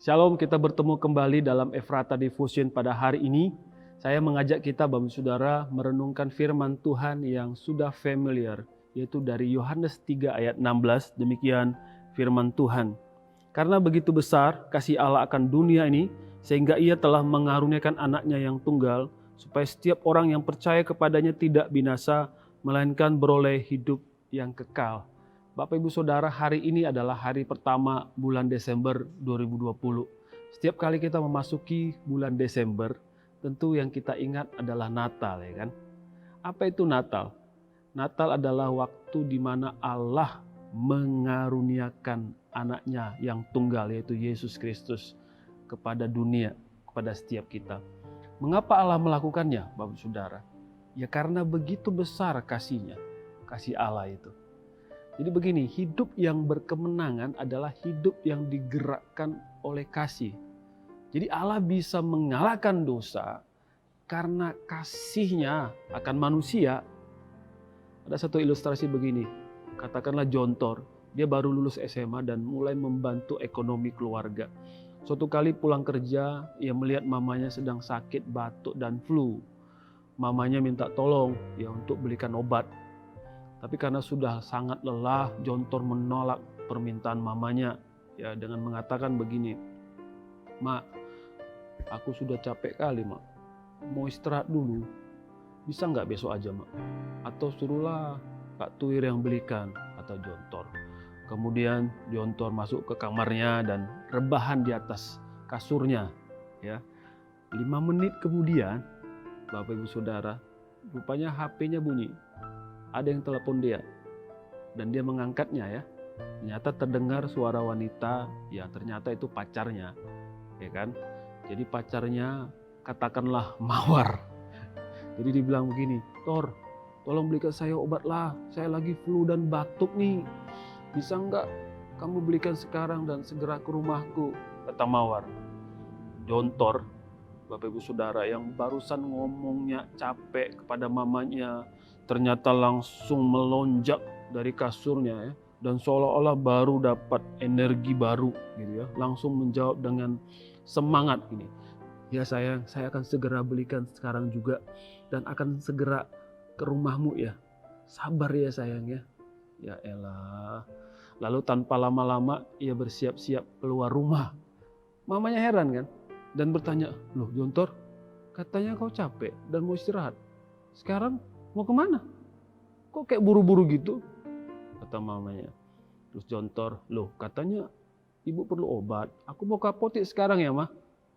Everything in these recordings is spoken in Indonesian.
Shalom, kita bertemu kembali dalam Efrata Devotion pada hari ini. Saya mengajak kita, Bapak Saudara, merenungkan firman Tuhan yang sudah familiar, yaitu dari Yohanes 3 ayat 16. Demikian firman Tuhan. Karena begitu besar kasih Allah akan dunia ini, sehingga Ia telah mengaruniakan anaknya yang tunggal, supaya setiap orang yang percaya kepadanya tidak binasa, melainkan beroleh hidup yang kekal. Bapak Ibu Saudara, hari ini adalah hari pertama bulan Desember 2020. Setiap kali kita memasuki bulan Desember, tentu yang kita ingat adalah Natal, ya kan? Apa itu Natal? Natal adalah waktu di mana Allah mengaruniakan anaknya yang tunggal, yaitu Yesus Kristus, kepada dunia, kepada setiap kita. Mengapa Allah melakukannya, Bapak Saudara? Ya karena begitu besar kasihnya, kasih Allah itu. Jadi begini, hidup yang berkemenangan adalah hidup yang digerakkan oleh kasih. Jadi Allah bisa mengalahkan dosa karena kasihnya akan manusia. Ada satu ilustrasi begini, katakanlah Jontor, dia baru lulus SMA dan mulai membantu ekonomi keluarga. Suatu kali pulang kerja, ia melihat mamanya sedang sakit batuk dan flu. Mamanya minta tolong ya untuk belikan obat. Tapi karena sudah sangat lelah, Jontor menolak permintaan mamanya ya dengan mengatakan begini, "Mak, aku sudah capek kali, Mak. Mau istirahat dulu. Bisa nggak besok aja, Mak? Atau suruhlah Kak Tuir yang belikan," kata Jontor. Kemudian Jontor masuk ke kamarnya dan rebahan di atas kasurnya. Ya, 5 menit kemudian, Bapak Ibu Saudara, rupanya HP-nya bunyi. Ada yang telepon dia dan dia mengangkatnya ya. Ternyata terdengar suara wanita, ya ternyata itu pacarnya, ya kan? Jadi pacarnya katakanlah mawar. Jadi dibilang begini, "Tor, tolong belikan saya obat lah, saya lagi flu dan batuk nih. Bisa nggak kamu belikan sekarang dan segera ke rumahku?" kata mawar. Jontor, Bapak Ibu Saudara, yang barusan ngomongnya capek kepada mamanya, ternyata langsung melonjak dari kasurnya ya, dan seolah-olah baru dapat energi baru gitu ya. Langsung menjawab dengan semangat ini. "Ya sayang, saya akan segera belikan sekarang juga dan akan segera ke rumahmu ya. Sabar ya sayang ya." Ya elah. Lalu tanpa lama-lama ia bersiap-siap keluar rumah. Mamanya heran kan dan bertanya, "Loh Jontor, katanya kau capek dan mau istirahat. Sekarang mau kemana? Kok kayak buru-buru gitu?" kata mamanya. Terus Jontor, "Loh katanya ibu perlu obat. Aku mau ke apotek sekarang ya mah,"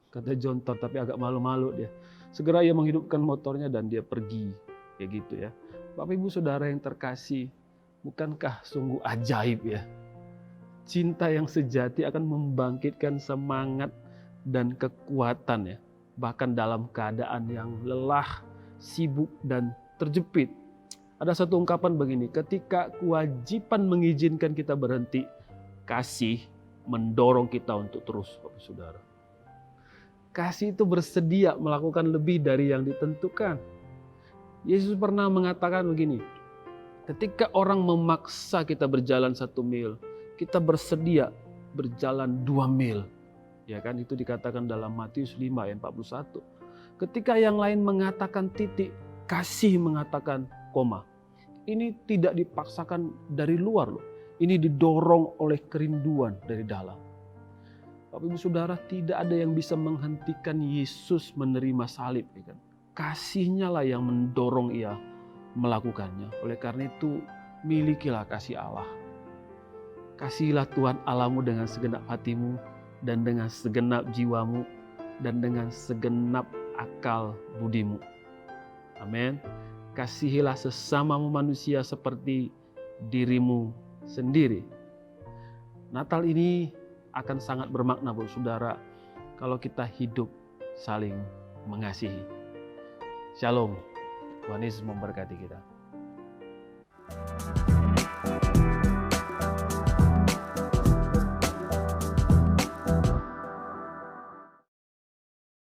kata Jontor, tapi agak malu-malu dia. Segera ia menghidupkan motornya dan dia pergi. Kayak gitu ya. Bapak Ibu Saudara yang terkasih, bukankah sungguh ajaib ya? Cinta yang sejati akan membangkitkan semangat dan kekuatan ya. Bahkan dalam keadaan yang lelah, sibuk dan terjepit. Ada satu ungkapan begini, ketika kewajiban mengizinkan kita berhenti, kasih mendorong kita untuk terus, Bapak Saudara. Kasih itu bersedia melakukan lebih dari yang ditentukan. Yesus pernah mengatakan begini, ketika orang memaksa kita berjalan 1 mil, kita bersedia berjalan 2 mil. Ya kan, itu dikatakan dalam Matius 5 ayat 41. Ketika yang lain mengatakan titik, kasih mengatakan koma. Ini tidak dipaksakan dari luar loh. Ini didorong oleh kerinduan dari dalam. Bapak Ibu Saudara, tidak ada yang bisa menghentikan Yesus menerima salib. Ya kan? Kasihnya lah yang mendorong ia melakukannya. Oleh karena itu, milikilah kasih Allah. Kasihilah Tuhan Allahmu dengan segenap hatimu, dan dengan segenap jiwamu, dan dengan segenap akal budimu. Amin. Kasihilah sesamamu manusia seperti dirimu sendiri. Natal ini akan sangat bermakna, Bapak Saudara, kalau kita hidup saling mengasihi. Shalom. Tuhan Yesus memberkati kita.